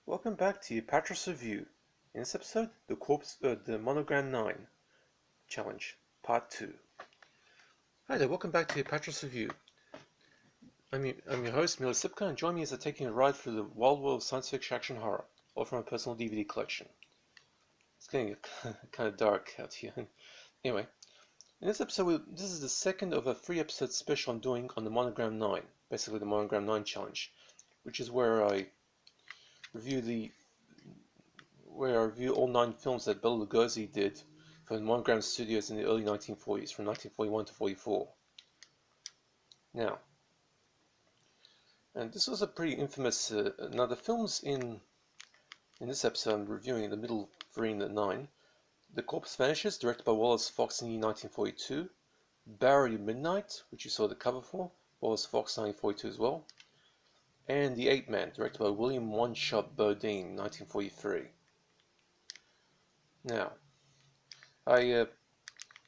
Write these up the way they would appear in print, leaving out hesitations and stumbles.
Welcome back to Apatros Review. In this episode, the Monogram 9 Challenge, Part 2. Hi there, welcome back to Apatros Review. I'm your host, Mila Sipka, and join me as I'm taking a ride through the wild world of science fiction action horror, all from my personal DVD collection. It's getting kind of dark out here. Anyway, in this episode, this is the second of a 3-episode special I'm doing on the Monogram 9, basically the Monogram 9 Challenge, which is where I review all 9 films that Bela Lugosi did for the Monogram Studios in the early 1940s, from 1941 to 44. Now, and this was a pretty infamous. Now, the films in this episode I'm reviewing in the middle 3 and the 9: The Corpse Vanishes, directed by Wallace Fox in 1942; Bowery Midnight, which you saw the cover for, Wallace Fox 1942 as well; and The Ape Man, directed by William One-Shot Bodine 1943. Now, I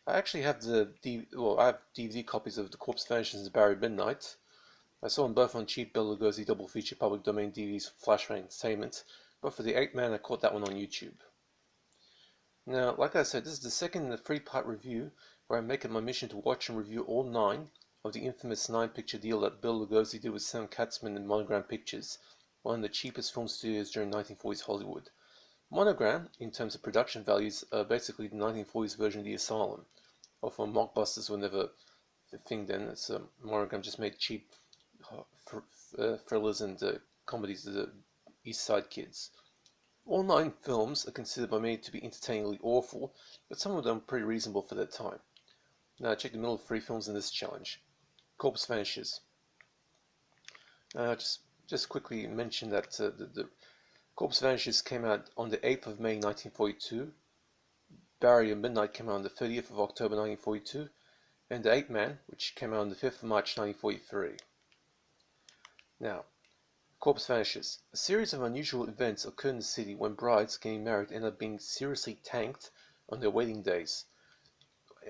actually have I have DVD copies of The Corpse Vanishes and Bowery Midnight. I saw them both on cheap Bela Lugosi double feature public domain DVDs for Flashback Entertainment, but for The Ape Man I caught that one on YouTube. Now, like I said, this is the second in a 3-part review where I make it my mission to watch and review all 9 of the infamous 9-picture deal that Bela Lugosi did with Sam Katzman and Monogram Pictures, one of the cheapest film studios during 1940s Hollywood. Monogram, in terms of production values, are basically the 1940s version of the Asylum. Often mockbusters were never a thing then. Monogram just made cheap thrillers and comedies to the East Side kids. All 9 films are considered by many to be entertainingly awful, but some of them are pretty reasonable for their time. Now check the middle 3 films in this challenge. Corpse Vanishes. Just quickly mention that the Corpse Vanishes came out on the 8th of May 1942, Bowery at Midnight came out on the 30th of October 1942, and The Ape Man, which came out on the 5th of March 1943. Now, Corpse Vanishes. A series of unusual events occur in the city when brides getting married end up being seriously tanked on their wedding days,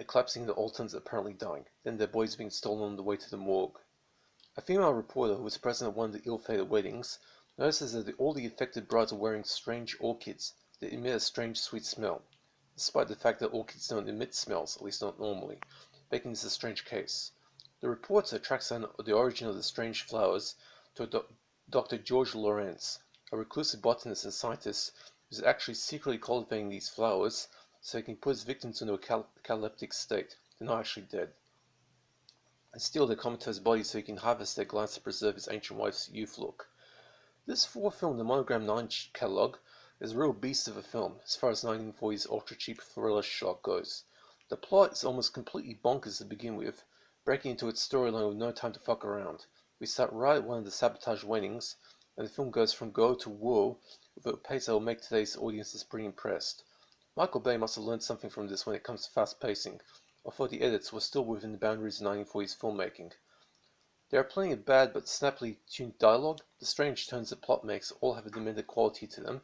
collapsing into alternates apparently dying, then their bodies being stolen on the way to the morgue. A female reporter who was present at one of the ill-fated weddings notices that all the affected brides are wearing strange orchids that emit a strange sweet smell, despite the fact that orchids don't emit smells, at least not normally, making this a strange case. The reporter tracks down the origin of the strange flowers to Dr. George Lawrence, a reclusive botanist and scientist who is actually secretly cultivating these flowers so he can put his victims into a cataleptic state. They're not actually dead, and steal their comatose bodies so he can harvest their glands to preserve his ancient wife's youth look. This 4-film, the Monogram 9 catalogue, is a real beast of a film as far as 1940s ultra-cheap thriller schlock goes. The plot is almost completely bonkers to begin with, breaking into its storyline with no time to fuck around. We start right at one of the sabotage weddings, and the film goes from go to whoa with a pace that will make today's audiences pretty impressed. Michael Bay must have learned something from this when it comes to fast pacing, although the edits were still within the boundaries of 1940s filmmaking. There are plenty of bad but snappily tuned dialogue. The strange turns the plot makes all have a demented quality to them.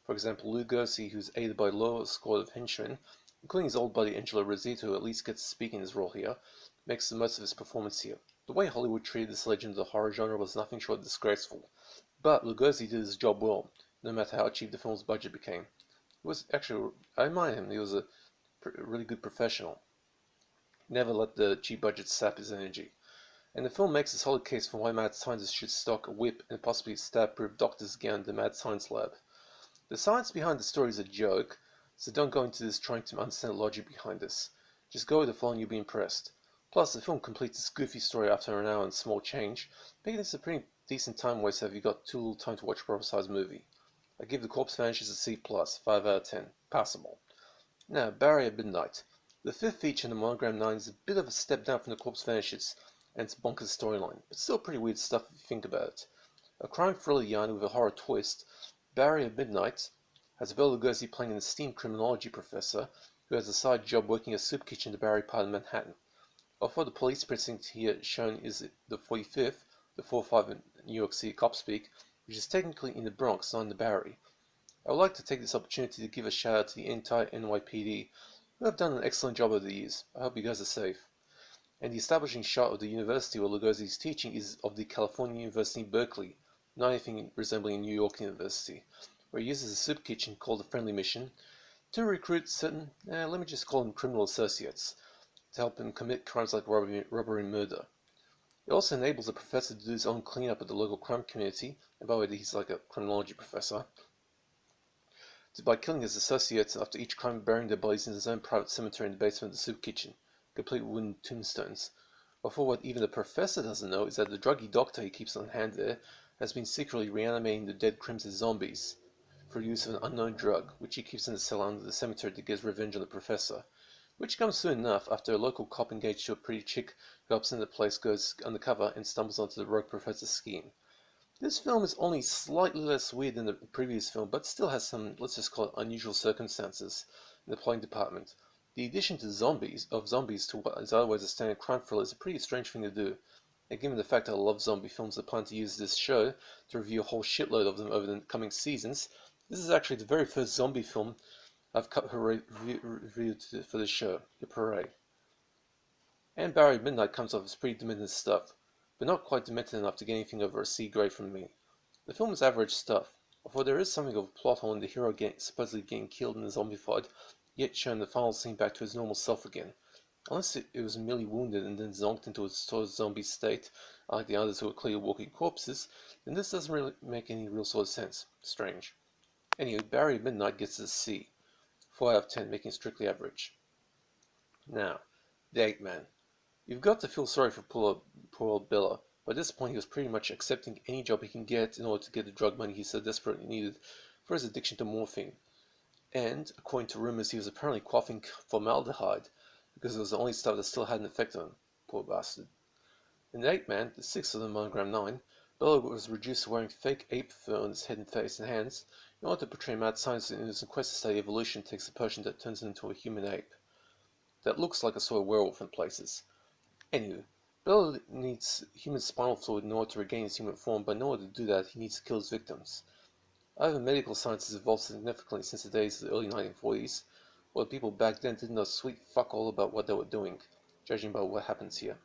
For example, Lugosi, who is aided by a loyal squad of henchmen, including his old buddy Angelo Rosito, who at least gets to speak in his role here, makes the most of his performance here. The way Hollywood treated this legend of the horror genre was nothing short of disgraceful, but Lugosi did his job well, no matter how cheap the film's budget became. He was actually, I admire him, he was a really good professional. Never let the cheap budget sap his energy. And the film makes a solid case for why mad scientists should stock a whip and possibly a stab-proof doctor's gown in the mad science lab. The science behind the story is a joke, so don't go into this trying to understand the logic behind this. Just go with the flow and you'll be impressed. Plus, the film completes its goofy story after an hour and small change, making this a pretty decent time waster if you've got too little time to watch a proper-sized movie. I give The Corpse Vanishes a C+, 5 out of 10. Passable. Now, Bowery at Midnight. The 5th feature in the Monogram 9 is a bit of a step down from The Corpse Vanishes and its bonkers storyline, but still pretty weird stuff if you think about it. A crime thriller yarn with a horror twist, Bowery at Midnight has Bela Lugosi playing an esteemed criminology professor who has a side job working a soup kitchen in the Bowery part of Manhattan. Although the police precinct here shown is the 45th, the 4-5 in New York City cop speak, which is technically in the Bronx, not in the Bowery. I would like to take this opportunity to give a shout out to the entire NYPD, who have done an excellent job over the years. I hope you guys are safe. And the establishing shot of the university where Lugosi is teaching is of the California University in Berkeley, not anything resembling New York University, where he uses a soup kitchen called the Friendly Mission to recruit certain, let me just call them criminal associates, to help him commit crimes like robbery and murder. It also enables the professor to do his own cleanup of the local crime community, and by the way, he's like a criminology professor, by killing his associates after each crime, burying their bodies in his own private cemetery in the basement of the soup kitchen, complete with wooden tombstones. But for what even the professor doesn't know is that the druggy doctor he keeps on hand there has been secretly reanimating the dead crims as zombies for use of an unknown drug, which he keeps in the cell under the cemetery to get revenge on the professor. Which comes soon enough after a local cop engaged to a pretty chick who helps in the place goes undercover and stumbles onto the rogue professor's scheme. This film is only slightly less weird than the previous film, but still has some, let's just call it, unusual circumstances in the plotting department. The addition to zombies to what is otherwise a standard crime thriller is a pretty strange thing to do, and given the fact that I love zombie films that plan to use this show to review a whole shitload of them over the coming seasons, this is actually the very first zombie film I've reviewed for this show. Hooray. And Barry Midnight comes off as pretty demented stuff, but not quite demented enough to get anything over a C grade from me. The film is average stuff, although there is something of a plot hole in the hero supposedly getting killed and zombified, yet shown the final scene back to his normal self again. Unless it was merely wounded and then zonked into a sort of zombie state, like the others who are clearly walking corpses, then this doesn't really make any real sort of sense. Strange. Anyway, Barry Midnight gets a C. 4 out of 10, making it strictly average. Now, the Ape Man. You've got to feel sorry for poor old Bela. By this point, he was pretty much accepting any job he can get in order to get the drug money he so desperately needed for his addiction to morphine. And, according to rumors, he was apparently quaffing formaldehyde because it was the only stuff that still had an effect on him. Poor bastard. In the Ape Man, the sixth of the Monogram 9, Bela was reduced to wearing fake ape fur on his head and face and hands in order to portray mad science in his quest to study evolution takes a potion that turns him into a human ape. That looks like a sort of werewolf in places. Anyway, Bela needs human spinal fluid in order to regain his human form, but in order to do that, he needs to kill his victims. Either medical science has evolved significantly since the days of the early 1940s, or the people back then didn't know sweet fuck all about what they were doing, judging by what happens here.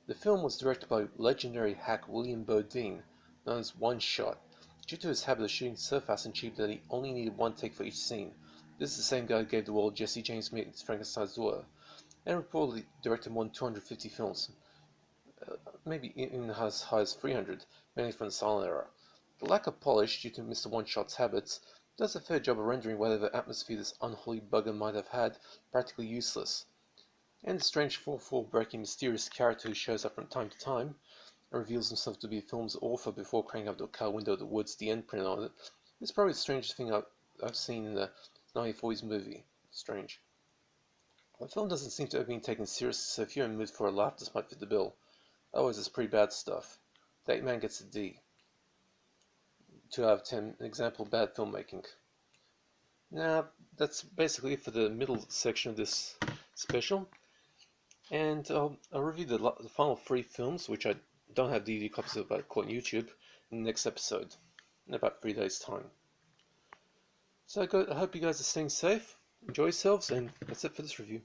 The film was directed by legendary hack William Bodine, known as One Shot, due to his habit of shooting so fast and cheap that he only needed one take for each scene. This is the same guy who gave the world Jesse James Meets Frankenstein's daughter, and reportedly directed more than 250 films, maybe even as high as 300, mainly from the silent era. The lack of polish, due to Mr. One-Shot's habits, does a fair job of rendering whatever atmosphere this unholy bugger might have had practically useless. And the strange fourth-wall breaking mysterious character who shows up from time to time and reveals himself to be the film's author before cranking up the car window of the woods the end print on it is probably the strangest thing I've seen in the 1940s movie. Strange. The film doesn't seem to have been taken seriously, so if you're in the mood for a laugh, this might fit the bill. Otherwise, it's pretty bad stuff. The Ape Man gets a D. 2 out of 10, an example of bad filmmaking. Now, that's basically it for the middle section of this special. And I'll review the final 3 films, which I don't have DVD copies of, but I caught on YouTube, in the next episode, in about 3 days' time. So I hope you guys are staying safe, enjoy yourselves, and that's it for this review.